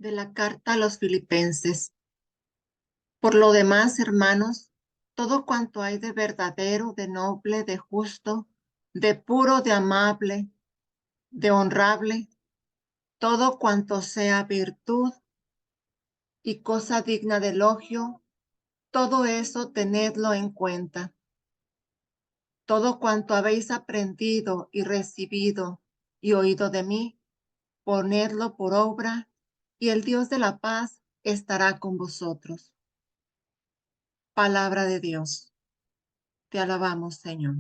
De la carta a los Filipenses. Por lo demás, hermanos, todo cuanto hay de verdadero, de noble, de justo, de puro, de amable, de honrable, todo cuanto sea virtud y cosa digna de elogio, todo eso tenedlo en cuenta. Todo cuanto habéis aprendido y recibido y oído de mí, ponedlo por obra, y el Dios de la paz estará con vosotros. Palabra de Dios. Te alabamos, Señor.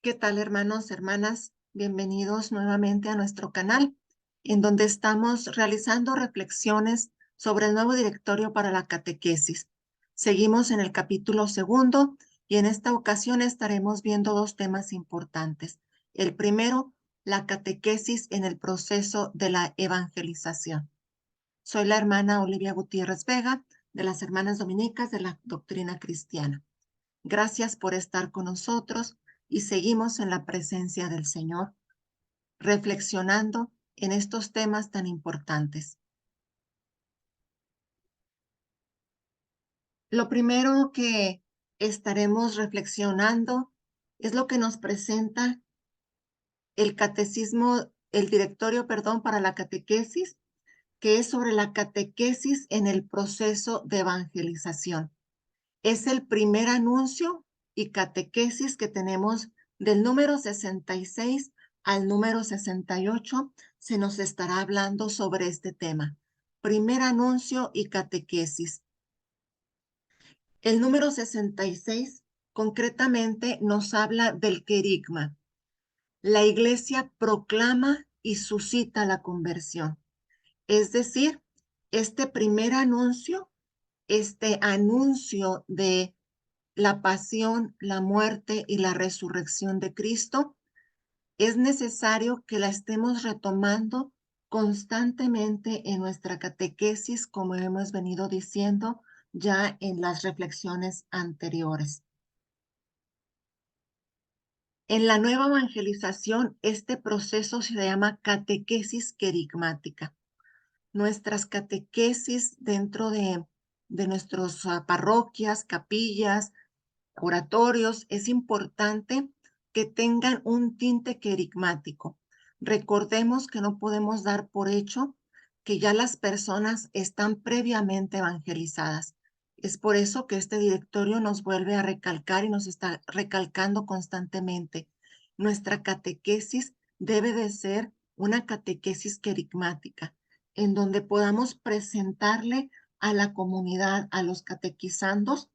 ¿Qué tal, hermanos, hermanas? Bienvenidos nuevamente a nuestro canal, en donde estamos realizando reflexiones sobre el nuevo directorio para la catequesis. Seguimos en el capítulo 2 y en esta ocasión estaremos viendo dos temas importantes. El primero, la catequesis en el proceso de la evangelización. Soy la hermana Olivia Gutiérrez Vega, de las Hermanas Dominicas de la Doctrina Cristiana. Gracias por estar con nosotros y seguimos en la presencia del Señor, reflexionando en estos temas tan importantes. Lo primero que estaremos reflexionando es lo que nos presenta el catecismo, el directorio, perdón, para la catequesis, que es sobre la catequesis en el proceso de evangelización. Es el primer anuncio y catequesis que tenemos del número 66 al número 68. Se nos estará hablando sobre este tema. Primer anuncio y catequesis. El número 66 concretamente nos habla del querigma. La iglesia proclama y suscita la conversión. Es decir, este primer anuncio, este anuncio de la pasión, la muerte y la resurrección de Cristo, es necesario que la estemos retomando constantemente en nuestra catequesis, como hemos venido diciendo ya en las reflexiones anteriores. En la nueva evangelización, este proceso se llama catequesis querigmática. Nuestras catequesis dentro de nuestras parroquias, capillas, oratorios, es importante que tengan un tinte querigmático. Recordemos que no podemos dar por hecho que ya las personas están previamente evangelizadas. Es por eso que este directorio nos vuelve a recalcar y nos está recalcando constantemente. Nuestra catequesis debe de ser una catequesis querigmática, en donde podamos presentarle a la comunidad, a los catequizandos,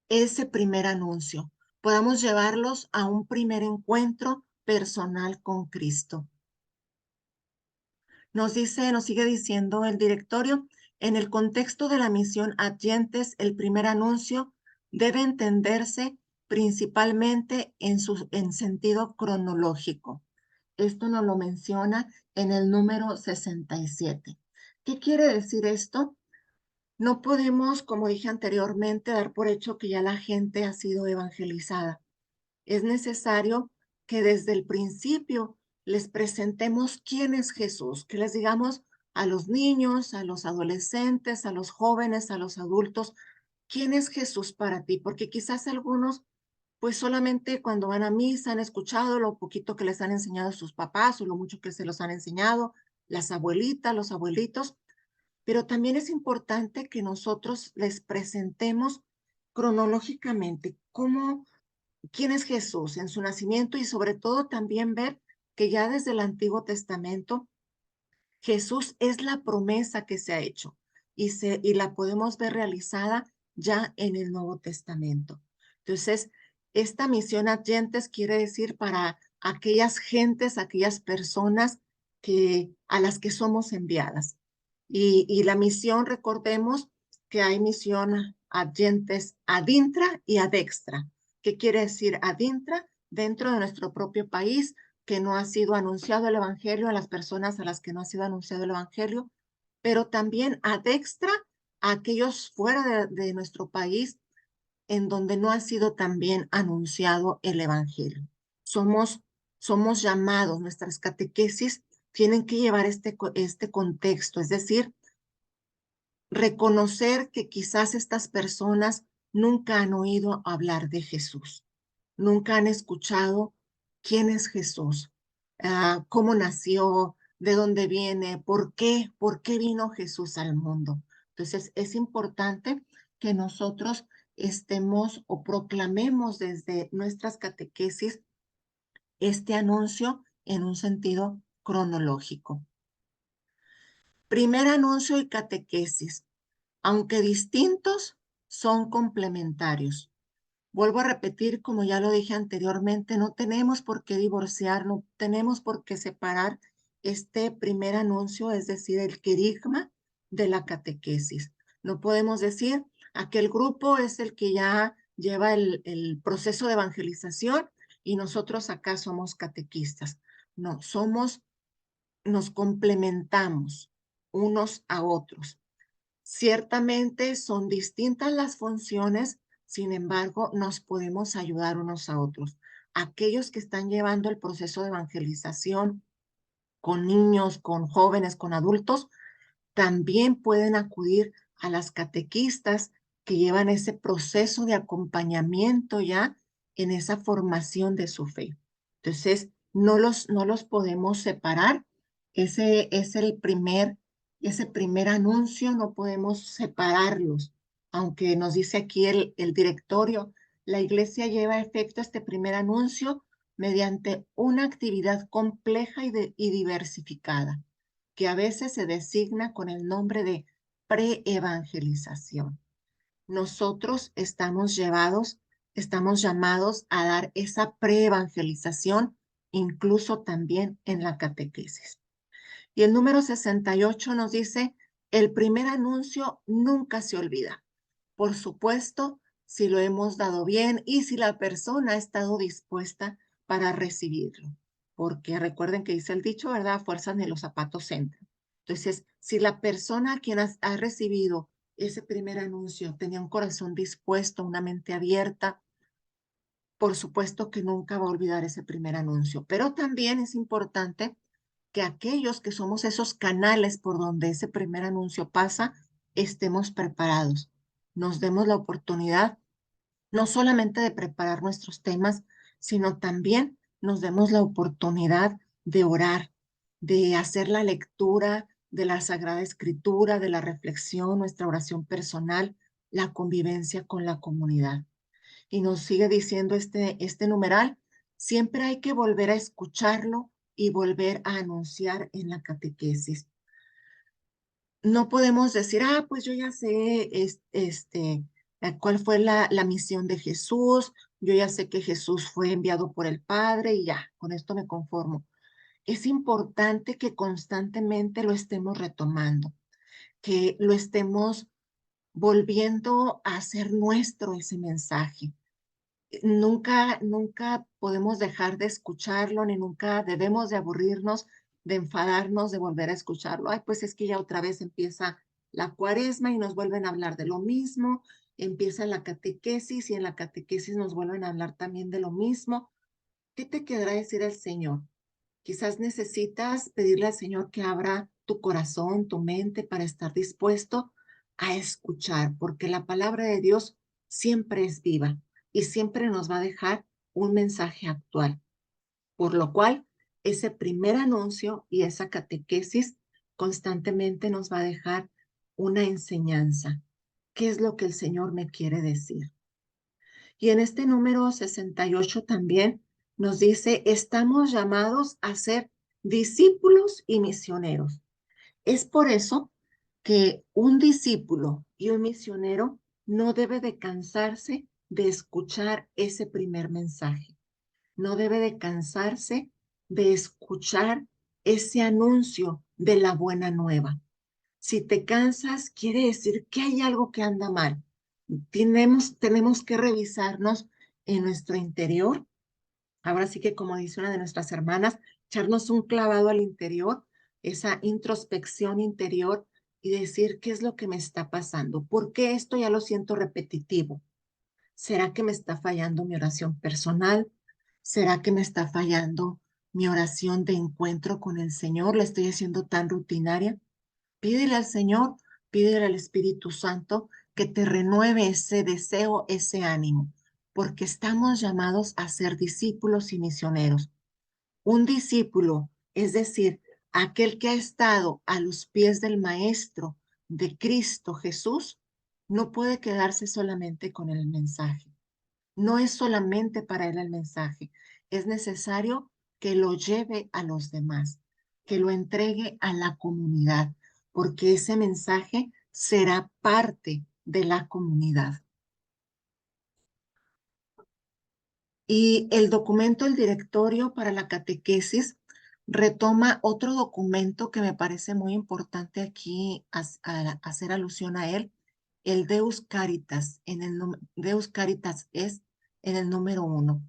ese primer anuncio, podamos llevarlos a un primer encuentro personal con Cristo. Nos sigue diciendo el directorio, en el contexto de la misión Adyentes, el primer anuncio debe entenderse principalmente en sentido cronológico. Esto nos lo menciona en el número 67. ¿Qué quiere decir esto? No podemos, como dije anteriormente, dar por hecho que ya la gente ha sido evangelizada. Es necesario que desde el principio les presentemos quién es Jesús, que les digamos a los niños, a los adolescentes, a los jóvenes, a los adultos, quién es Jesús para ti, porque quizás algunos, pues solamente cuando van a misa han escuchado lo poquito que les han enseñado sus papás o lo mucho que se los han enseñado las abuelitas, los abuelitos, pero también es importante que nosotros les presentemos cronológicamente quién es Jesús en su nacimiento y sobre todo también ver que ya desde el Antiguo Testamento Jesús es la promesa que se ha hecho y la podemos ver realizada ya en el Nuevo Testamento. Entonces, esta misión adyentes quiere decir para aquellas gentes, aquellas personas a las que somos enviadas. Y la misión, recordemos que hay misión adyentes ad intra y ad extra. ¿Qué quiere decir ad intra? Dentro de nuestro propio país, que no ha sido anunciado el Evangelio, a las personas a las que no ha sido anunciado el Evangelio, pero también ad extra a aquellos fuera de nuestro país en donde no ha sido tan bien anunciado el Evangelio. Somos llamados, nuestras catequesis tienen que llevar este contexto, es decir, reconocer que quizás estas personas nunca han oído hablar de Jesús, nunca han escuchado quién es Jesús, cómo nació, de dónde viene, por qué vino Jesús al mundo. Entonces, es importante que nosotros estemos o proclamemos desde nuestras catequesis este anuncio en un sentido cronológico. Primer anuncio y catequesis. Aunque distintos, son complementarios. Vuelvo a repetir, como ya lo dije anteriormente, no tenemos por qué divorciar, no tenemos por qué separar este primer anuncio, es decir, el querigma de la catequesis. No podemos decir, aquel grupo es el que ya lleva el proceso de evangelización y nosotros acá somos catequistas. No, nos complementamos unos a otros. Ciertamente son distintas las funciones, sin embargo, nos podemos ayudar unos a otros. Aquellos que están llevando el proceso de evangelización con niños, con jóvenes, con adultos, también pueden acudir a las catequistas que llevan ese proceso de acompañamiento ya en esa formación de su fe. Entonces, no los podemos separar. Ese es ese primer anuncio, no podemos separarlos. Aunque nos dice aquí el directorio, la iglesia lleva a efecto este primer anuncio mediante una actividad compleja y diversificada que a veces se designa con el nombre de preevangelización. Nosotros estamos llamados a dar esa preevangelización, incluso también en la catequesis. Y el número 68 nos dice, el primer anuncio nunca se olvida. Por supuesto, si lo hemos dado bien y si la persona ha estado dispuesta para recibirlo. Porque recuerden que dice el dicho, ¿verdad? Fuerzas ni los zapatos entran. Entonces, si la persona a quien ha recibido ese primer anuncio tenía un corazón dispuesto, una mente abierta, por supuesto que nunca va a olvidar ese primer anuncio. Pero también es importante que aquellos que somos esos canales por donde ese primer anuncio pasa, estemos preparados, nos demos la oportunidad no solamente de preparar nuestros temas, sino también nos demos la oportunidad de orar, de hacer la lectura de la Sagrada Escritura, de la reflexión, nuestra oración personal, la convivencia con la comunidad. Y nos sigue diciendo este numeral, siempre hay que volver a escucharlo y volver a anunciar en la catequesis. No podemos decir, pues yo ya sé cuál fue la misión de Jesús, yo ya sé que Jesús fue enviado por el Padre y ya, con esto me conformo. Es importante que constantemente lo estemos retomando, que lo estemos volviendo a hacer nuestro ese mensaje. Nunca podemos dejar de escucharlo, ni nunca debemos de aburrirnos, de enfadarnos, de volver a escucharlo. Ay, pues es que ya otra vez empieza la cuaresma y nos vuelven a hablar de lo mismo, empieza la catequesis y en la catequesis nos vuelven a hablar también de lo mismo. ¿Qué te quedará decir el Señor? Quizás necesitas pedirle al Señor que abra tu corazón, tu mente para estar dispuesto a escuchar, porque la palabra de Dios siempre es viva y siempre nos va a dejar un mensaje actual. Por lo cual, ese primer anuncio y esa catequesis constantemente nos va a dejar una enseñanza. ¿Qué es lo que el Señor me quiere decir? Y en este número 68 también nos dice, estamos llamados a ser discípulos y misioneros. Es por eso que un discípulo y un misionero no debe de cansarse de escuchar ese primer mensaje. No debe de cansarse de escuchar ese anuncio de la buena nueva. Si te cansas, quiere decir que hay algo que anda mal. Tenemos que revisarnos en nuestro interior. Ahora sí que, como dice una de nuestras hermanas, echarnos un clavado al interior, esa introspección interior y decir qué es lo que me está pasando. ¿Por qué esto ya lo siento repetitivo? ¿Será que me está fallando mi oración personal? ¿Será que me está fallando mi oración de encuentro con el Señor? ¿La estoy haciendo tan rutinaria? Pídele al Señor, pídele al Espíritu Santo que te renueve ese deseo, ese ánimo, porque estamos llamados a ser discípulos y misioneros. Un discípulo, es decir, aquel que ha estado a los pies del Maestro, de Cristo Jesús, no puede quedarse solamente con el mensaje. No es solamente para él el mensaje, es necesario que lo lleve a los demás, que lo entregue a la comunidad, porque ese mensaje será parte de la comunidad. Y el documento, el directorio para la catequesis, retoma otro documento que me parece muy importante aquí hacer alusión a él, el Deus Caritas. Deus Caritas es en el número 1.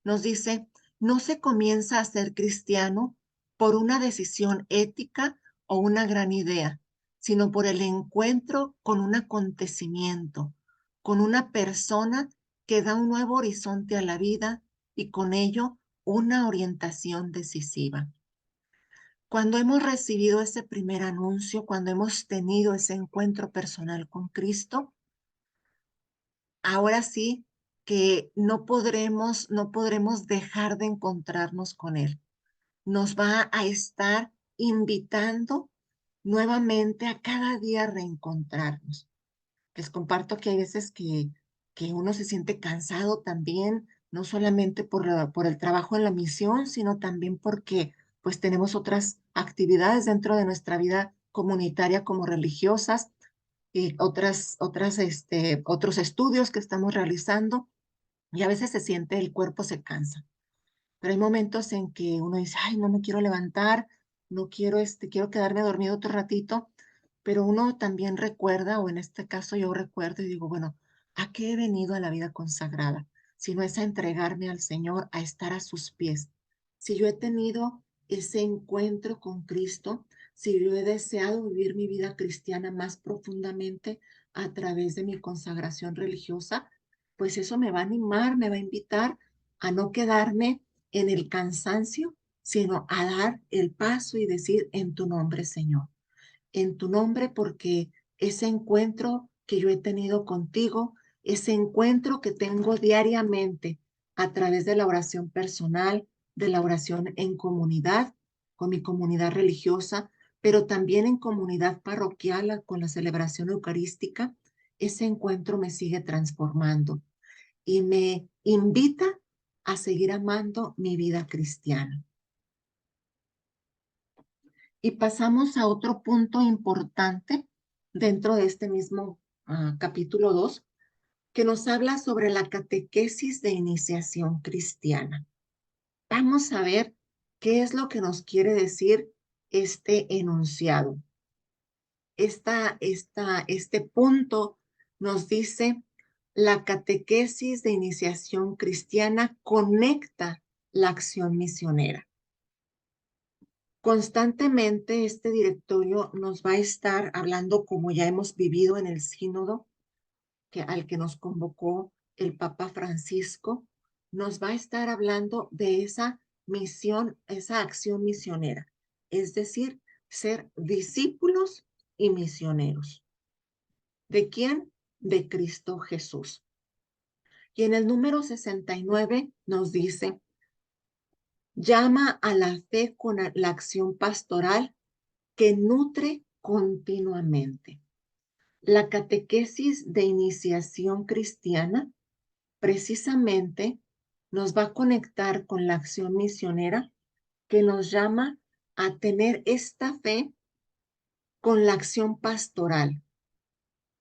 Nos dice, no se comienza a ser cristiano por una decisión ética o una gran idea, sino por el encuentro con un acontecimiento, con una persona que da un nuevo horizonte a la vida y con ello una orientación decisiva. Cuando hemos recibido ese primer anuncio, cuando hemos tenido ese encuentro personal con Cristo, ahora sí que no podremos dejar de encontrarnos con Él. Nos va a estar invitando nuevamente a cada día reencontrarnos. Les comparto que hay veces que uno se siente cansado también, no solamente por el trabajo en la misión, sino también porque pues tenemos otras actividades dentro de nuestra vida comunitaria como religiosas y otros estudios que estamos realizando y a veces se siente el cuerpo se cansa. Pero hay momentos en que uno dice, ay, no me quiero levantar, no quiero, quiero quedarme dormido otro ratito, pero uno también recuerda, o en este caso yo recuerdo y digo, bueno, ¿a qué he venido a la vida consagrada? Si no es a entregarme al Señor, a estar a sus pies. Si yo he tenido ese encuentro con Cristo, si yo he deseado vivir mi vida cristiana más profundamente a través de mi consagración religiosa, pues eso me va a animar, me va a invitar a no quedarme en el cansancio, sino a dar el paso y decir en tu nombre, Señor, en tu nombre, porque ese encuentro que yo he tenido contigo, ese encuentro que tengo diariamente a través de la oración personal, de la oración en comunidad, con mi comunidad religiosa, pero también en comunidad parroquial con la celebración eucarística, ese encuentro me sigue transformando y me invita a seguir amando mi vida cristiana. Y pasamos a otro punto importante dentro de este mismo capítulo 2, que nos habla sobre la catequesis de iniciación cristiana. Vamos a ver qué es lo que nos quiere decir este enunciado. Este punto nos dice, la catequesis de iniciación cristiana conecta la acción misionera. Constantemente este directorio nos va a estar hablando, como ya hemos vivido en el sínodo al que nos convocó el Papa Francisco, nos va a estar hablando de esa misión, esa acción misionera, es decir, ser discípulos y misioneros. ¿De quién? De Cristo Jesús. Y en el número 69 nos dice, llama a la fe con la acción pastoral que nutre continuamente. La catequesis de iniciación cristiana precisamente nos va a conectar con la acción misionera que nos llama a tener esta fe con la acción pastoral,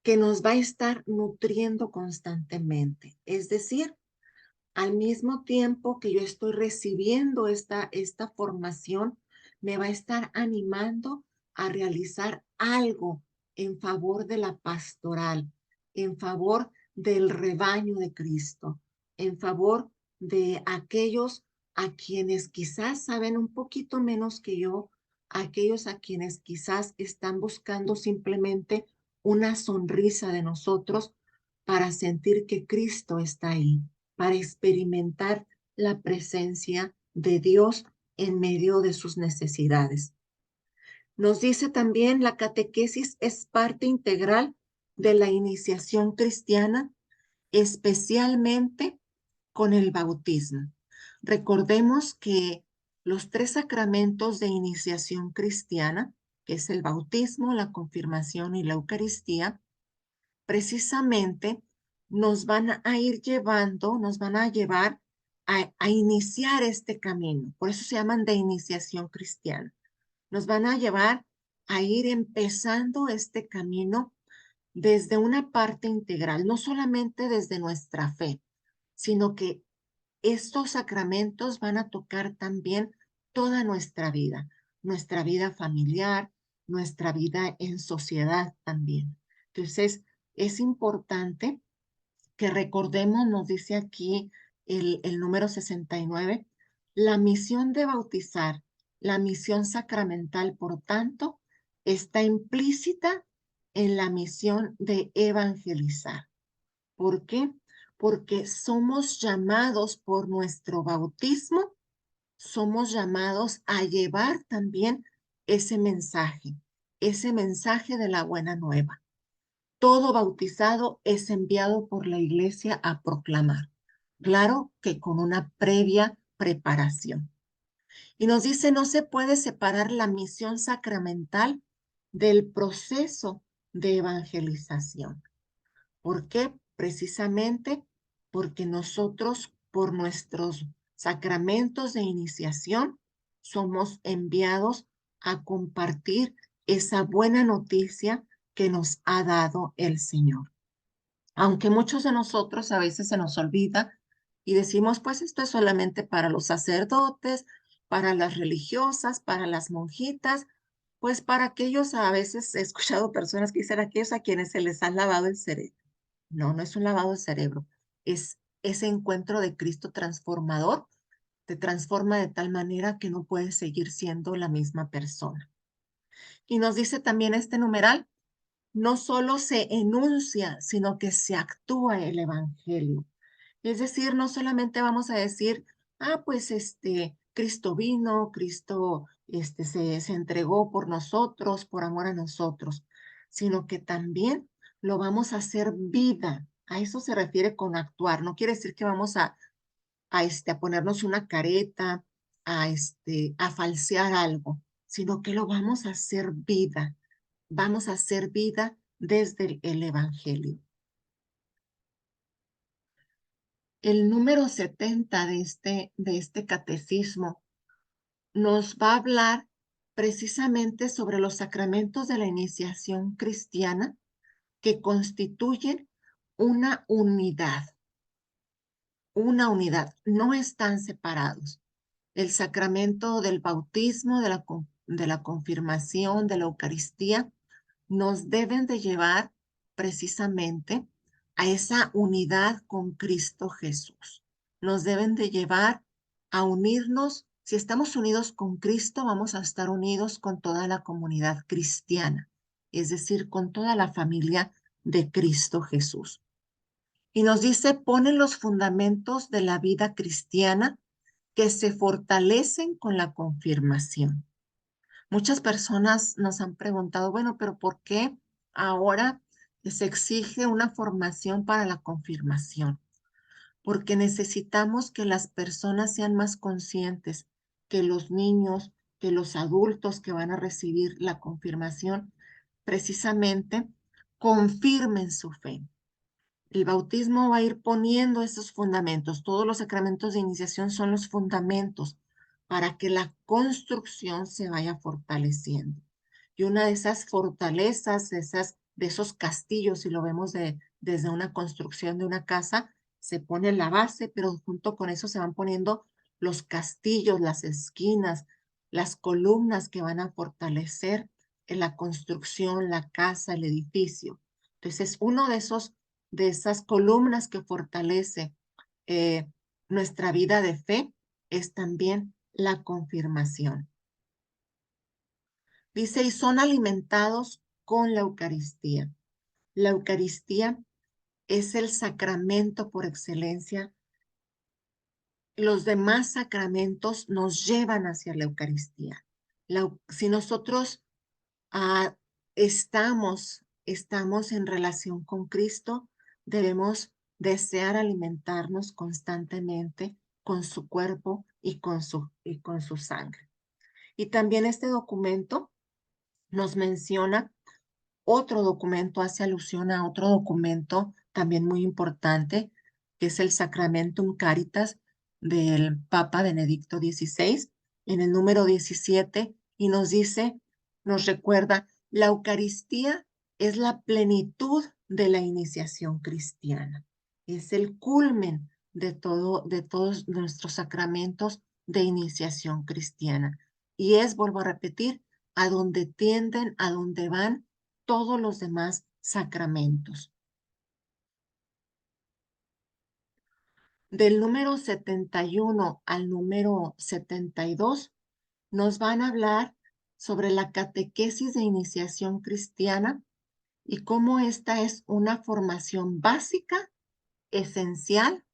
que nos va a estar nutriendo constantemente. Es decir, al mismo tiempo que yo estoy recibiendo esta formación, me va a estar animando a realizar algo en favor de la pastoral, en favor del rebaño de Cristo, en favor de aquellos a quienes quizás saben un poquito menos que yo a aquellos a quienes quizás están buscando simplemente una sonrisa de nosotros para sentir que Cristo está ahí, para experimentar la presencia de Dios en medio de sus necesidades. Nos dice también la catequesis es parte integral de la iniciación cristiana, especialmente con el bautismo. Recordemos que los tres sacramentos de iniciación cristiana, que es el bautismo, la confirmación y la Eucaristía, precisamente nos van a ir llevando, nos van a llevar a iniciar este camino. Por eso se llaman de iniciación cristiana. Nos van a llevar a ir empezando este camino desde una parte integral, no solamente desde nuestra fe, sino que estos sacramentos van a tocar también toda nuestra vida familiar, nuestra vida en sociedad también. Entonces, es importante que recordemos, nos dice aquí el número 69, la misión de bautizar, la misión sacramental, por tanto, está implícita en la misión de evangelizar. ¿Por qué? Porque somos llamados por nuestro bautismo, somos llamados a llevar también ese mensaje de la buena nueva. Todo bautizado es enviado por la iglesia a proclamar. Claro que con una previa preparación. Y nos dice, no se puede separar la misión sacramental del proceso de evangelización. ¿Por qué? Precisamente porque nosotros, por nuestros sacramentos de iniciación, somos enviados a compartir esa buena noticia que nos ha dado el Señor. Aunque muchos de nosotros a veces se nos olvida y decimos, pues esto es solamente para los sacerdotes, para las religiosas, para las monjitas, pues para aquellos, a veces he escuchado personas que dicen aquellos a quienes se les ha lavado el cerebro. No, no es un lavado de cerebro, es ese encuentro de Cristo transformador, te transforma de tal manera que no puedes seguir siendo la misma persona. Y nos dice también este numeral, no solo se enuncia, sino que se actúa el evangelio. Es decir, no solamente vamos a decir, pues Cristo vino, Cristo se entregó por nosotros, por amor a nosotros, sino que también lo vamos a hacer vida. A eso se refiere con actuar. No quiere decir que vamos a ponernos una careta, a falsear algo, sino que lo vamos a hacer vida. Vamos a hacer vida desde el evangelio. El número 70 de este catecismo nos va a hablar precisamente sobre los sacramentos de la iniciación cristiana que constituyen una unidad, no están separados. El sacramento del bautismo, de la confirmación, de la Eucaristía, nos deben de llevar precisamente a esa unidad con Cristo Jesús. Nos deben de llevar a unirnos. Si estamos unidos con Cristo, vamos a estar unidos con toda la comunidad cristiana, es decir, con toda la familia de Cristo Jesús. Y nos dice, ponen los fundamentos de la vida cristiana que se fortalecen con la confirmación. Muchas personas nos han preguntado, bueno, pero ¿por qué ahora se exige una formación para la confirmación? Porque necesitamos que las personas sean más conscientes, que los niños, que los adultos que van a recibir la confirmación, precisamente confirmen su fe. El bautismo va a ir poniendo esos fundamentos. Todos los sacramentos de iniciación son los fundamentos para que la construcción se vaya fortaleciendo. Y una de esas fortalezas, de esos castillos, si lo vemos desde una construcción de una casa, se pone la base, pero junto con eso se van poniendo los castillos, las esquinas, las columnas que van a fortalecer en la construcción, la casa, el edificio. Entonces, uno de esas columnas que fortalece eh, nuestra vida de fe es también la confirmación. Dice, y son alimentados con la Eucaristía. La Eucaristía es el sacramento por excelencia. Los demás sacramentos nos llevan hacia la Eucaristía. Si nosotros ah, estamos en relación con Cristo, debemos desear alimentarnos constantemente con su cuerpo y con su sangre. Y también este documento nos menciona otro documento, hace alusión a otro documento también muy importante, que es el Sacramentum Caritas del Papa Benedicto XVI, en el número 17, y nos dice, nos recuerda, la Eucaristía es la plenitud de la iniciación cristiana, es el culmen de todos nuestros sacramentos de iniciación cristiana. Y es, vuelvo a repetir, a donde tienden, a donde van todos los demás sacramentos. Del número 71 al número 72 nos van a hablar sobre la catequesis de iniciación cristiana y cómo esta es una formación básica, esencial,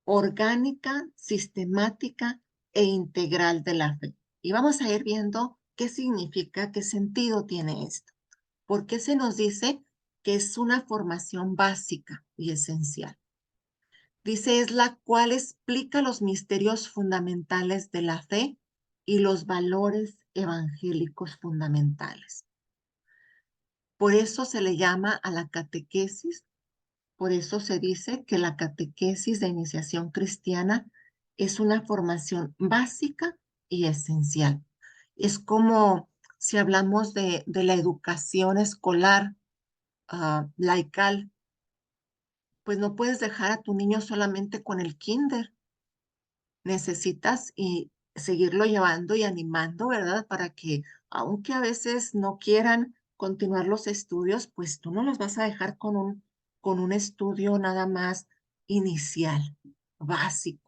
orgánica, sistemática e integral de la fe. Y vamos a ir viendo qué significa, qué sentido tiene esto. ¿Por qué se nos dice que es una formación básica y esencial? Dice, es la cual explica los misterios fundamentales de la fe y los valores evangélicos fundamentales. Por eso se le llama a la catequesis, por eso se dice que la catequesis de iniciación cristiana es una formación básica y esencial. Es como si hablamos de la educación escolar laical, pues no puedes dejar a tu niño solamente con el kinder. Necesitas y seguirlo llevando y animando, ¿verdad? Para que, aunque a veces no quieran continuar los estudios, pues tú no los vas a dejar con un estudio nada más inicial, básico,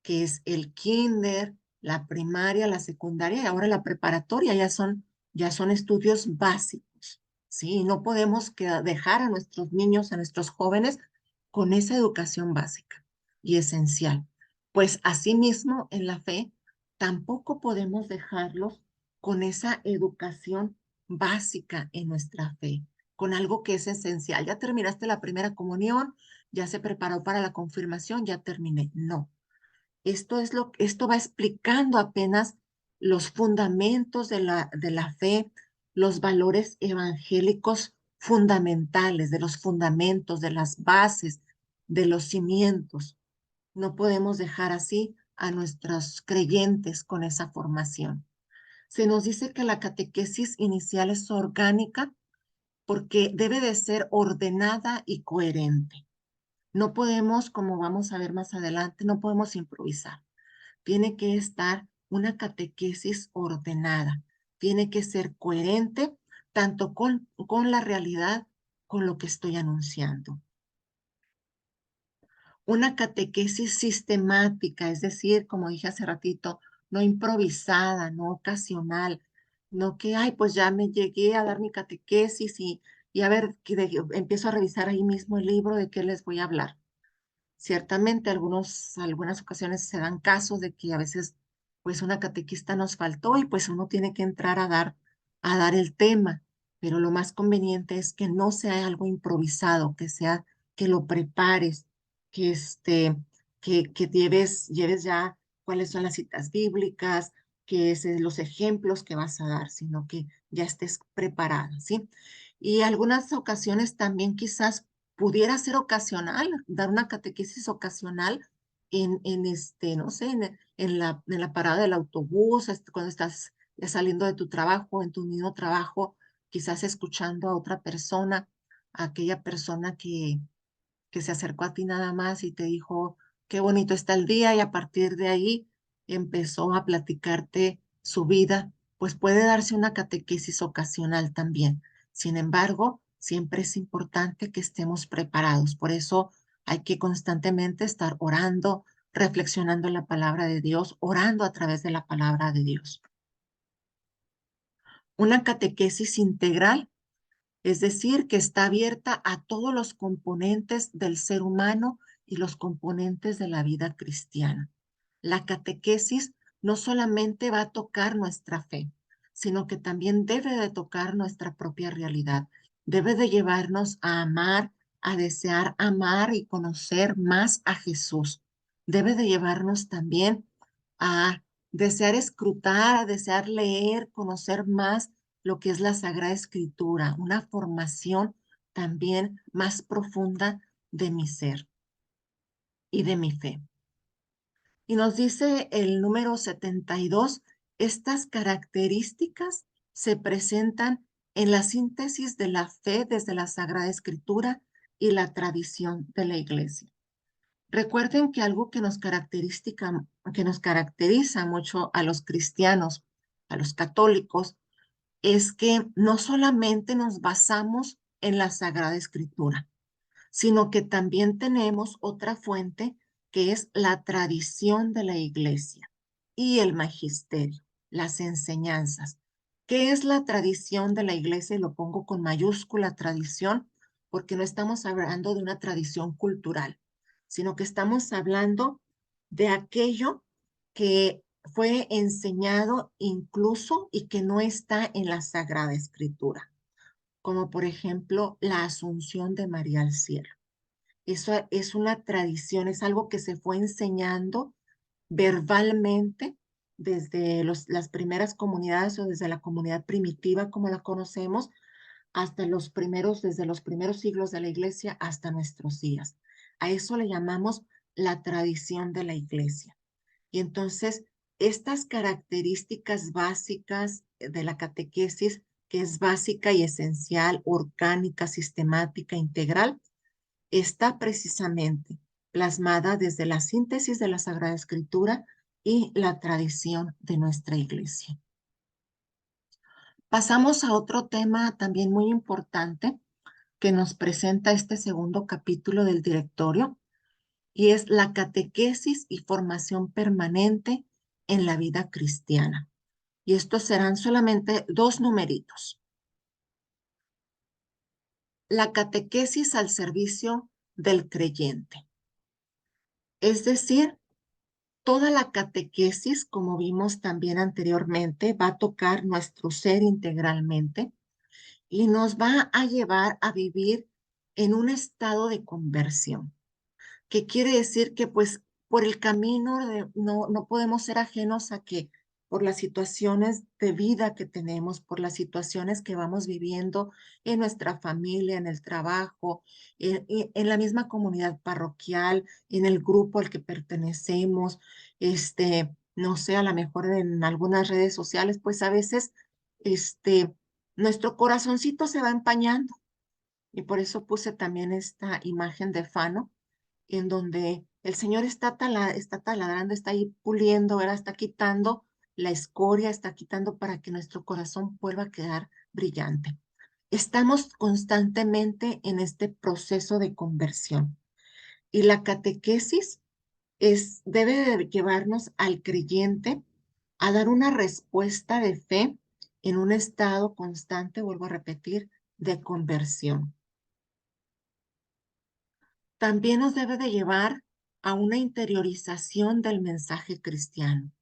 que es el kinder, la primaria, la secundaria y ahora la preparatoria, ya son estudios básicos, ¿sí? No podemos dejar a nuestros niños, a nuestros jóvenes con esa educación básica y esencial. Pues asimismo, en la fe, tampoco podemos dejarlos con esa educación básica en nuestra fe, con algo que es esencial. Ya terminaste la primera comunión, ya se preparó para la confirmación, ya terminé. No, esto va explicando apenas los fundamentos de la fe, los valores evangélicos fundamentales, de los fundamentos, de las bases, de los cimientos. No podemos dejar así a nuestros creyentes con esa formación. Se nos dice que la catequesis inicial es orgánica porque debe de ser ordenada y coherente. No podemos, como vamos a ver más adelante, no podemos improvisar. Tiene que estar una catequesis ordenada, tiene que ser coherente tanto con la realidad, con lo que estoy anunciando. Una catequesis sistemática, es decir, como dije hace ratito, no improvisada, no ocasional, no que, ay, pues ya me llegué a dar mi catequesis y a ver, empiezo a revisar ahí mismo el libro de qué les voy a hablar. Ciertamente, algunas ocasiones se dan casos de que a veces, pues, una catequista nos faltó y pues uno tiene que entrar a dar el tema, pero lo más conveniente es que no sea algo improvisado, que lo prepares, que que lleves ya cuáles son las citas bíblicas, los ejemplos que vas a dar, sino que ya estés preparada, ¿sí? Y algunas ocasiones también quizás pudiera ser ocasional, dar una catequesis ocasional no sé, en la parada del autobús, cuando estás saliendo de tu trabajo, en tu mismo trabajo, quizás escuchando a otra persona, a aquella persona que se acercó a ti nada más y te dijo, qué bonito está el día, y a partir de ahí empezó a platicarte su vida, pues puede darse una catequesis ocasional también. Sin embargo, siempre es importante que estemos preparados. Por eso hay que constantemente estar orando, reflexionando en la palabra de Dios, orando a través de la palabra de Dios. Una catequesis integral, es decir, que está abierta a todos los componentes del ser humano y los componentes de la vida cristiana. La catequesis no solamente va a tocar nuestra fe, sino que también debe de tocar nuestra propia realidad. Debe de llevarnos a amar, a desear amar y conocer más a Jesús. Debe de llevarnos también a desear escrutar, a desear leer, conocer más lo que es la Sagrada Escritura, una formación también más profunda de mi ser y de mi fe. Y nos dice el número 72, estas características se presentan en la síntesis de la fe desde la Sagrada Escritura y la tradición de la Iglesia. Recuerden que algo que nos caracteriza mucho a los cristianos, a los católicos, es que no solamente nos basamos en la Sagrada Escritura, sino que también tenemos otra fuente que es la tradición de la iglesia y el magisterio, las enseñanzas. ¿Qué es la tradición de la iglesia? Y lo pongo con mayúscula tradición, porque no estamos hablando de una tradición cultural, sino que estamos hablando de aquello que fue enseñado incluso y que no está en la Sagrada Escritura, como por ejemplo la Asunción de María al cielo. Eso es una tradición, es algo que se fue enseñando verbalmente desde las primeras comunidades o desde la comunidad primitiva como la conocemos, hasta desde los primeros siglos de la iglesia hasta nuestros días. A eso le llamamos la tradición de la iglesia. Y entonces, estas características básicas de la catequesis, que es básica y esencial, orgánica, sistemática, integral, está precisamente plasmada desde la síntesis de la Sagrada Escritura y la tradición de nuestra iglesia. Pasamos a otro tema también muy importante que nos presenta este segundo capítulo del directorio, y es la catequesis y formación permanente en la vida cristiana. Y estos serán solamente dos numeritos. La catequesis al servicio del creyente. Es decir, toda la catequesis, como vimos también anteriormente, va a tocar nuestro ser integralmente y nos va a llevar a vivir en un estado de conversión, que quiere decir que pues por el camino no podemos ser ajenos a que por las situaciones de vida que tenemos, por las situaciones que vamos viviendo en nuestra familia, en el trabajo, en la misma comunidad parroquial, en el grupo al que pertenecemos, no sé, a lo mejor en algunas redes sociales, pues a veces, nuestro corazoncito se va empañando. Y por eso puse también esta imagen de Fano, en donde el Señor está taladrando, está ahí puliendo, ¿verdad? Está quitando la escoria, está quitando para que nuestro corazón vuelva a quedar brillante. Estamos constantemente en este proceso de conversión y la catequesis debe de llevarnos al creyente a dar una respuesta de fe en un estado constante, vuelvo a repetir, de conversión. También nos debe de llevar a una interiorización del mensaje cristiano.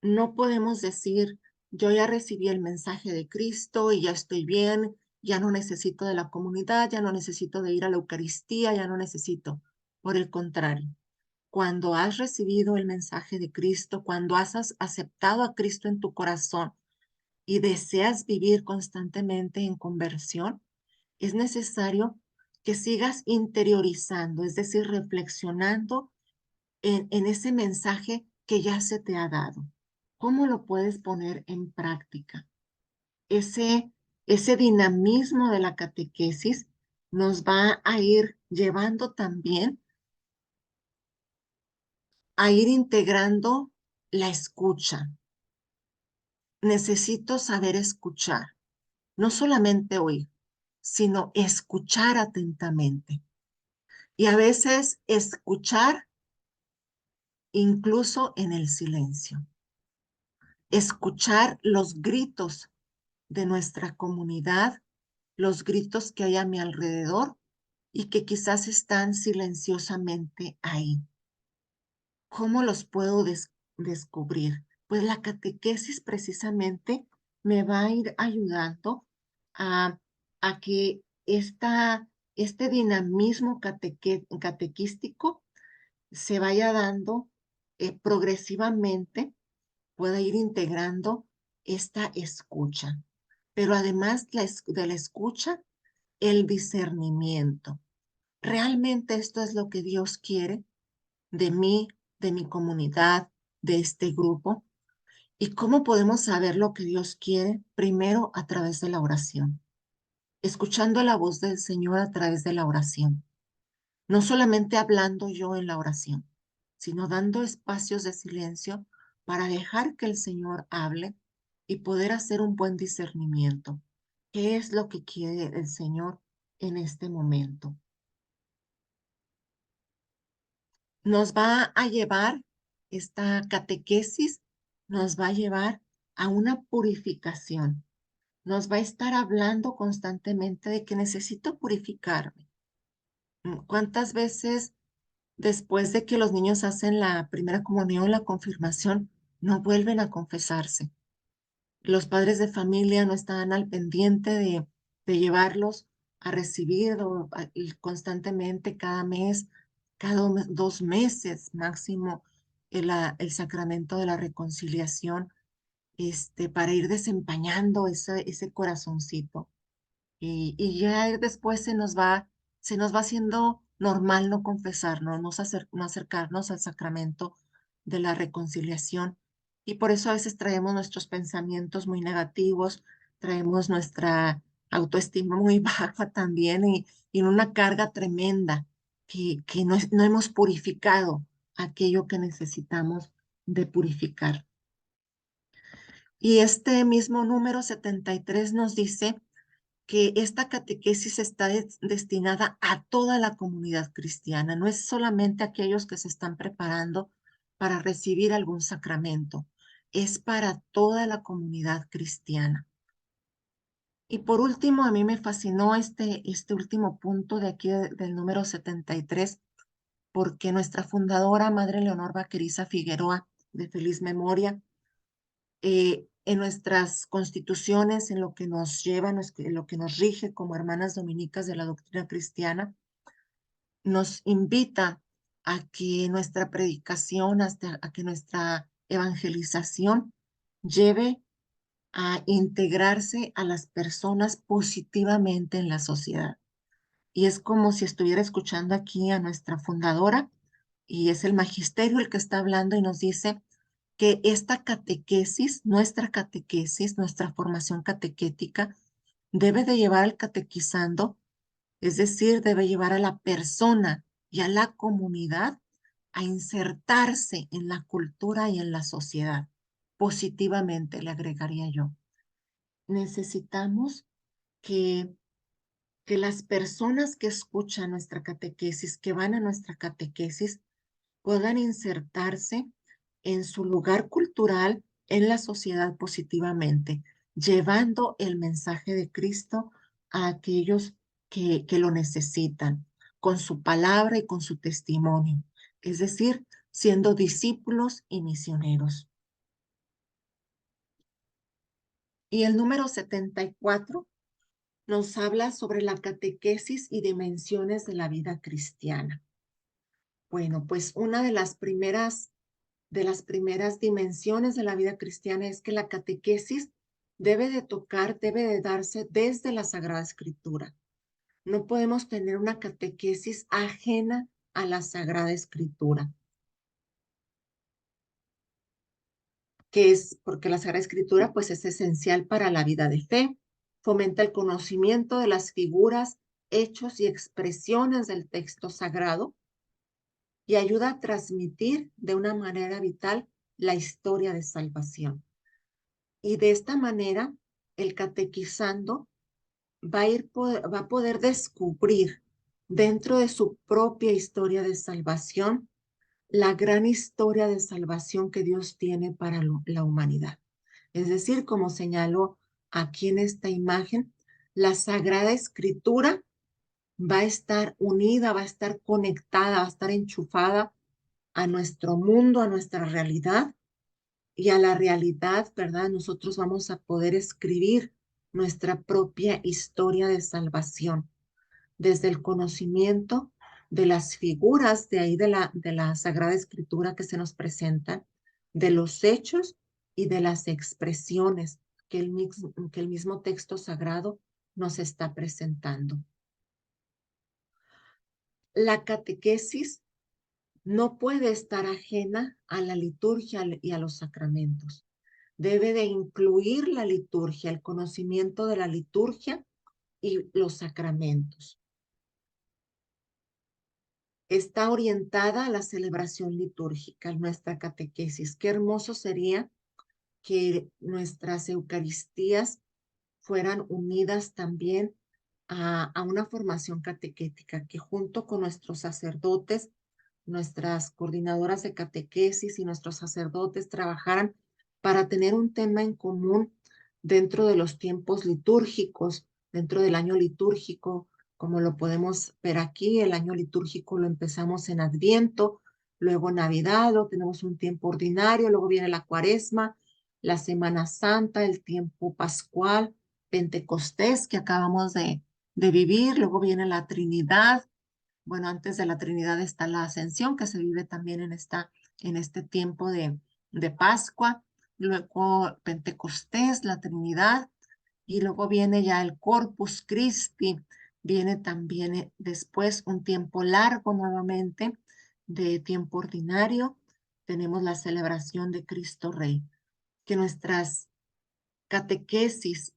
No podemos decir, yo ya recibí el mensaje de Cristo y ya estoy bien, ya no necesito de la comunidad, ya no necesito de ir a la Eucaristía, ya no necesito. Por el contrario, cuando has recibido el mensaje de Cristo, cuando has aceptado a Cristo en tu corazón y deseas vivir constantemente en conversión, es necesario que sigas interiorizando, es decir, reflexionando en ese mensaje que ya se te ha dado. ¿Cómo lo puedes poner en práctica? Ese dinamismo de la catequesis nos va a ir llevando también a ir integrando la escucha. Necesito saber escuchar, no solamente oír, sino escuchar atentamente. Y a veces escuchar incluso en el silencio. Escuchar los gritos de nuestra comunidad, los gritos que hay a mi alrededor y que quizás están silenciosamente ahí. ¿Cómo los puedo descubrir? Pues la catequesis precisamente me va a ir ayudando a, a que este dinamismo catequístico se vaya dando progresivamente, pueda ir integrando esta escucha. Pero además de la escucha, el discernimiento. ¿Realmente esto es lo que Dios quiere de mí, de mi comunidad, de este grupo? ¿Y cómo podemos saber lo que Dios quiere? Primero, a través de la oración, escuchando la voz del Señor a través de la oración. No solamente hablando yo en la oración, sino dando espacios de silencio para dejar que el Señor hable y poder hacer un buen discernimiento. ¿Qué es lo que quiere el Señor en este momento? Nos va a llevar, esta catequesis nos va a llevar a una purificación. Nos va a estar hablando constantemente de que necesito purificarme. ¿Cuántas veces después de que los niños hacen la primera comunión, la confirmación, no vuelven a confesarse? Los padres de familia no están al pendiente de llevarlos a recibir y constantemente cada mes, cada 2 meses máximo, el sacramento de la reconciliación, para ir desempañando ese corazoncito. Y ya después se nos va haciendo normal no confesarnos, no acercarnos al sacramento de la reconciliación. Y por eso a veces traemos nuestros pensamientos muy negativos, traemos nuestra autoestima muy baja también y una carga tremenda que no hemos purificado aquello que necesitamos de purificar. Y este mismo número 73 nos dice que esta catequesis está destinada a toda la comunidad cristiana, no es solamente aquellos que se están preparando para recibir algún sacramento, es para toda la comunidad cristiana. Y por último, a mí me fascinó este último punto de aquí del número 73, porque nuestra fundadora, Madre Leonor Vaqueriza Figueroa, de feliz memoria, en nuestras constituciones, en lo que nos lleva, en lo que nos rige como hermanas dominicas de la doctrina cristiana, nos invita a que nuestra predicación, hasta a que nuestra evangelización lleve a integrarse a las personas positivamente en la sociedad. Y es como si estuviera escuchando aquí a nuestra fundadora, y es el magisterio el que está hablando y nos dice que esta catequesis, nuestra formación catequética, debe de llevar al catequizando, es decir, debe llevar a la persona y a la comunidad a insertarse en la cultura y en la sociedad. Positivamente, le agregaría yo. Necesitamos que, que las personas que escuchan nuestra catequesis, que van a nuestra catequesis, puedan insertarse en su lugar cultural en la sociedad positivamente, llevando el mensaje de Cristo a aquellos que lo necesitan, con su palabra y con su testimonio, es decir, siendo discípulos y misioneros. Y el número 74 nos habla sobre la catequesis y dimensiones de la vida cristiana. Bueno, pues una de las primeras dimensiones de la vida cristiana es que la catequesis debe de darse desde la Sagrada Escritura. No podemos tener una catequesis ajena a la Sagrada Escritura, que es porque la Sagrada Escritura pues es esencial para la vida de fe, fomenta el conocimiento de las figuras, hechos y expresiones del texto sagrado y ayuda a transmitir de una manera vital la historia de salvación. Y de esta manera, el catequizando va a poder descubrir dentro de su propia historia de salvación la gran historia de salvación que Dios tiene para la humanidad. Es decir, como señaló aquí en esta imagen, la Sagrada Escritura va a estar unida, va a estar conectada, va a estar enchufada a nuestro mundo, a nuestra realidad y a la realidad, ¿verdad? Nosotros vamos a poder escribir nuestra propia historia de salvación desde el conocimiento de las figuras de ahí de la Sagrada Escritura que se nos presentan, de los hechos y de las expresiones que el mismo texto sagrado nos está presentando. La catequesis no puede estar ajena a la liturgia y a los sacramentos. Debe de incluir la liturgia, el conocimiento de la liturgia y los sacramentos. Está orientada a la celebración litúrgica, nuestra catequesis. Qué hermoso sería que nuestras Eucaristías fueran unidas también a una formación catequética, que junto con nuestros sacerdotes, nuestras coordinadoras de catequesis y nuestros sacerdotes trabajaran para tener un tema en común dentro de los tiempos litúrgicos, dentro del año litúrgico, como lo podemos ver aquí. El año litúrgico lo empezamos en Adviento, luego Navidad, luego tenemos un tiempo ordinario, luego viene la Cuaresma, la Semana Santa, el tiempo pascual, Pentecostés que acabamos de vivir, luego viene la Trinidad. Bueno, antes de la Trinidad está la Ascensión, que se vive también en este tiempo de Pascua, luego Pentecostés, la Trinidad, y luego viene ya el Corpus Christi, viene también después un tiempo largo nuevamente de tiempo ordinario, tenemos la celebración de Cristo Rey, que nuestras catequesis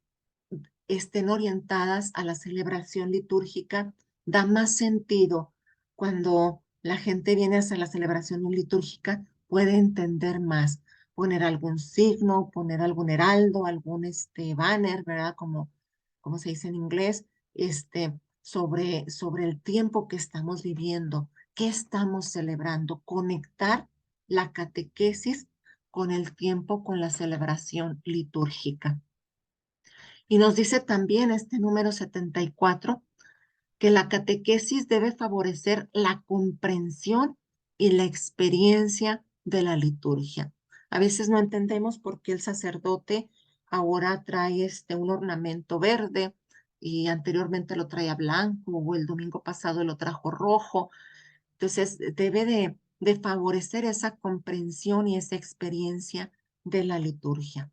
estén orientadas a la celebración litúrgica, da más sentido cuando la gente viene hacia la celebración litúrgica, puede entender más, poner algún signo, poner algún heraldo, algún banner, ¿verdad? Como se dice en inglés, sobre el tiempo que estamos viviendo, qué estamos celebrando, conectar la catequesis con el tiempo, con la celebración litúrgica. Y nos dice también este número 74 que la catequesis debe favorecer la comprensión y la experiencia de la liturgia. A veces no entendemos por qué el sacerdote ahora trae un ornamento verde y anteriormente lo traía blanco o el domingo pasado lo trajo rojo. Entonces debe de favorecer esa comprensión y esa experiencia de la liturgia.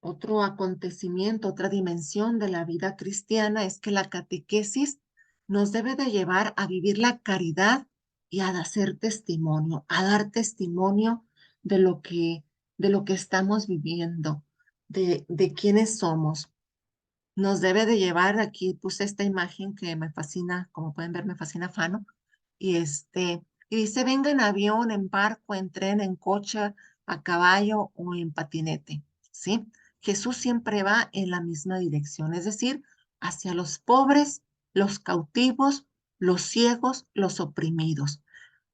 Otro acontecimiento, otra dimensión de la vida cristiana es que la catequesis nos debe de llevar a vivir la caridad y a hacer testimonio, a dar testimonio de de lo que estamos viviendo, de quiénes somos. Nos debe de llevar, aquí puse esta imagen que me fascina, como pueden ver, me fascina Fano, y dice, venga en avión, en barco, en tren, en coche, a caballo o en patinete, ¿sí? Jesús siempre va en la misma dirección, es decir, hacia los pobres, los cautivos, los ciegos, los oprimidos.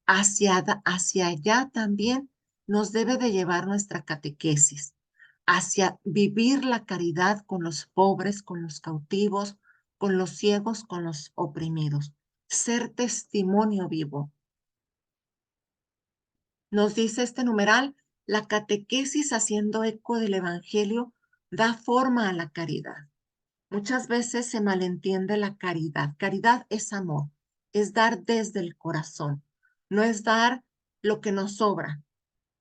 Hacia allá también nos debe de llevar nuestra catequesis, hacia vivir la caridad con los pobres, con los cautivos, con los ciegos, con los oprimidos. Ser testimonio vivo. Nos dice este numeral, la catequesis haciendo eco del Evangelio da forma a la caridad. Muchas veces se malentiende la caridad. Caridad es amor, es dar desde el corazón, no es dar lo que nos sobra,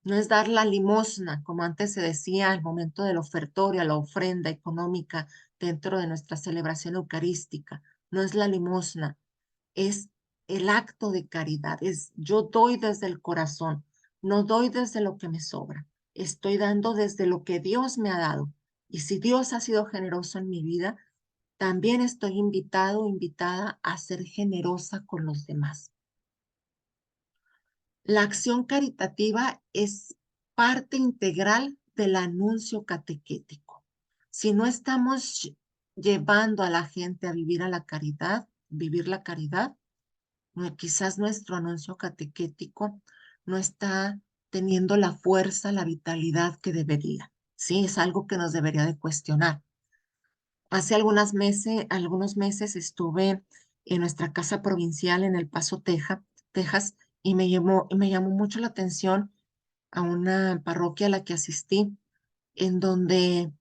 no es dar la limosna, como antes se decía al momento del ofertorio, la ofrenda económica dentro de nuestra celebración eucarística. No es la limosna, es el acto de caridad, es yo doy desde el corazón, no doy desde lo que me sobra, estoy dando desde lo que Dios me ha dado. Y si Dios ha sido generoso en mi vida, también estoy invitado, invitada a ser generosa con los demás. La acción caritativa es parte integral del anuncio catequético. Si no estamos llevando a la gente a vivir a la caridad, vivir la caridad, quizás nuestro anuncio catequético no está teniendo la fuerza, la vitalidad que debería. Sí, es algo que nos debería de cuestionar. Hace algunos meses estuve en nuestra casa provincial en El Paso, Texas, y me llamó mucho la atención a una parroquia a la que asistí, en donde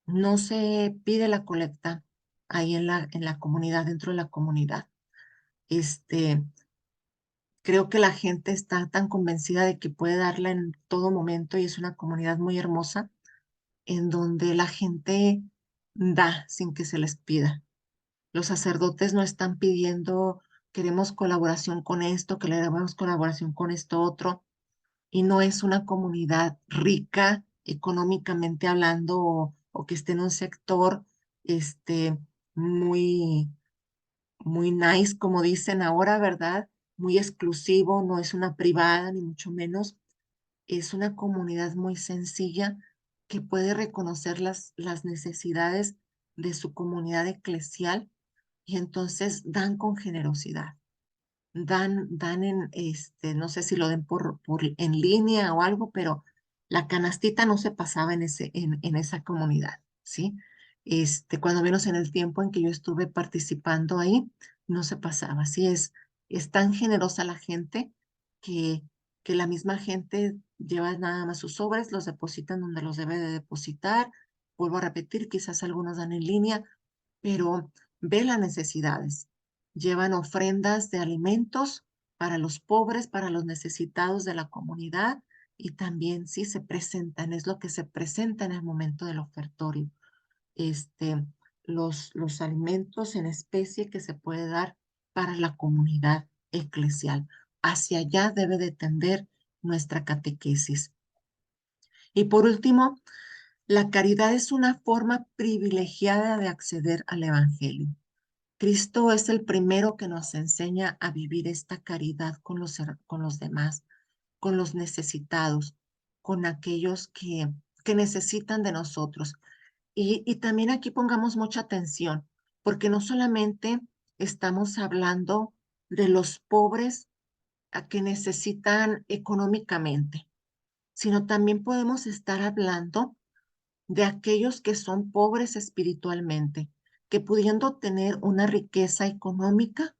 no se pide la colecta ahí en la comunidad, dentro de la comunidad. Este, Creo que la gente está tan convencida de que puede darla en todo momento y es una comunidad muy hermosa en donde la gente da sin que se les pida. Los sacerdotes no están pidiendo, queremos colaboración con esto, que le damos colaboración con esto otro, y no es una comunidad rica económicamente hablando o que esté en un sector este, muy, muy nice, como dicen ahora, ¿verdad? Muy exclusivo, no es una privada, ni mucho menos. Es una comunidad muy sencilla que puede reconocer las necesidades de su comunidad eclesial y entonces dan con generosidad. Dan no sé si lo den en línea o algo, pero la canastita no se pasaba en esa comunidad, ¿sí? Cuando menos en el tiempo en que yo estuve participando ahí, no se pasaba. Así es tan generosa la gente que, que la misma gente lleva nada más sus sobres, los depositan donde los debe de depositar. Vuelvo a repetir, quizás algunos dan en línea, pero ve las necesidades. Llevan ofrendas de alimentos para los pobres, para los necesitados de la comunidad y también sí se presentan, es lo que se presenta en el momento del ofertorio. Este, los alimentos en especie que se puede dar para la comunidad eclesial. Hacia allá debe de tender nuestra catequesis. Y por último, la caridad es una forma privilegiada de acceder al Evangelio. Cristo es el primero que nos enseña a vivir esta caridad con los demás, con los necesitados, con aquellos que necesitan de nosotros. Y también aquí pongamos mucha atención, porque no solamente estamos hablando de los pobres a que necesitan económicamente, sino también podemos estar hablando de aquellos que son pobres espiritualmente, que pudiendo tener una riqueza económica,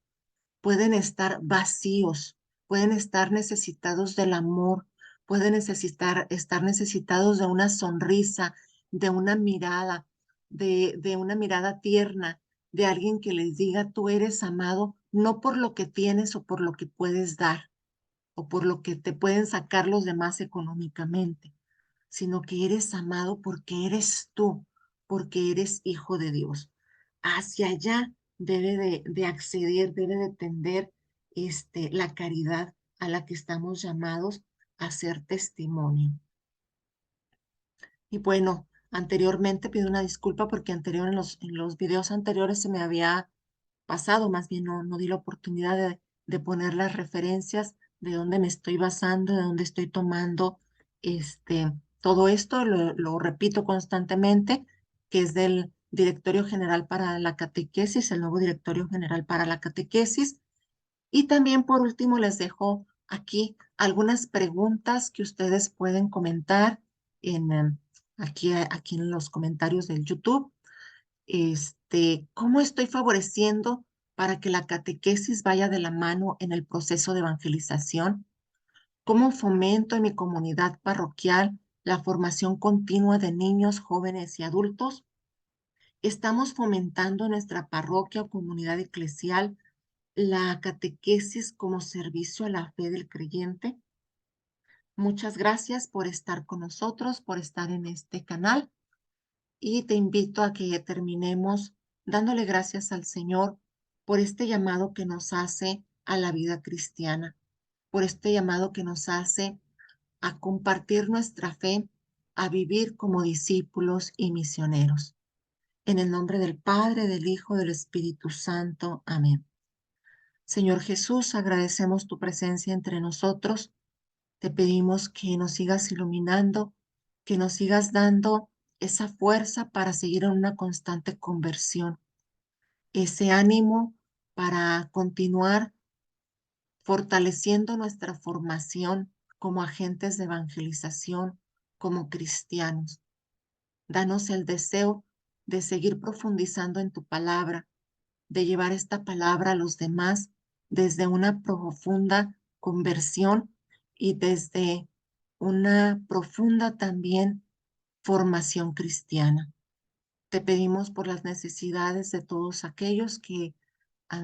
pueden estar vacíos, pueden estar necesitados del amor, pueden estar necesitados de una sonrisa, de una mirada, de una mirada tierna, de alguien que les diga, tú eres amado, no por lo que tienes o por lo que puedes dar, o por lo que te pueden sacar los demás económicamente, sino que eres amado porque eres tú, porque eres hijo de Dios. Hacia allá debe de acceder, debe de tender la caridad a la que estamos llamados a ser testimonio. Y bueno, anteriormente pido una disculpa porque en los videos anteriores se me había pasado, más bien no di la oportunidad de poner las referencias de dónde me estoy basando, de dónde estoy tomando todo esto, lo repito constantemente, que es del Directorio General para la Catequesis, el nuevo Directorio General para la Catequesis. Y también por último les dejo aquí algunas preguntas que ustedes pueden comentar aquí en los comentarios del YouTube. ¿Cómo estoy favoreciendo para que la catequesis vaya de la mano en el proceso de evangelización? ¿Cómo fomento en mi comunidad parroquial la formación continua de niños, jóvenes y adultos? ¿Estamos fomentando en nuestra parroquia o comunidad eclesial la catequesis como servicio a la fe del creyente? Muchas gracias por estar con nosotros, por estar en este canal. Y te invito a que terminemos dándole gracias al Señor por este llamado que nos hace a la vida cristiana, por este llamado que nos hace a compartir nuestra fe, a vivir como discípulos y misioneros. En el nombre del Padre, del Hijo, del Espíritu Santo. Amén. Señor Jesús, agradecemos tu presencia entre nosotros. Te pedimos que nos sigas iluminando, que nos sigas dando esa fuerza para seguir en una constante conversión, ese ánimo para continuar fortaleciendo nuestra formación como agentes de evangelización, como cristianos. Danos el deseo de seguir profundizando en tu palabra, de llevar esta palabra a los demás desde una profunda conversión y desde una profunda también formación cristiana. Te pedimos por las necesidades de todos aquellos que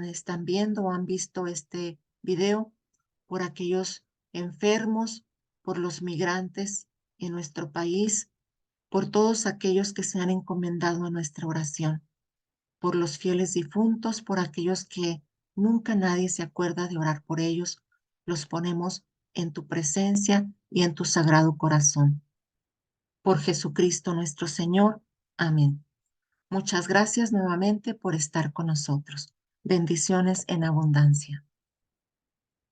están viendo o han visto este video, por aquellos enfermos, por los migrantes en nuestro país, por todos aquellos que se han encomendado a nuestra oración, por los fieles difuntos, por aquellos que nunca nadie se acuerda de orar por ellos. Los ponemos en tu presencia y en tu sagrado corazón. Por Jesucristo nuestro Señor. Amén. Muchas gracias nuevamente por estar con nosotros. Bendiciones en abundancia.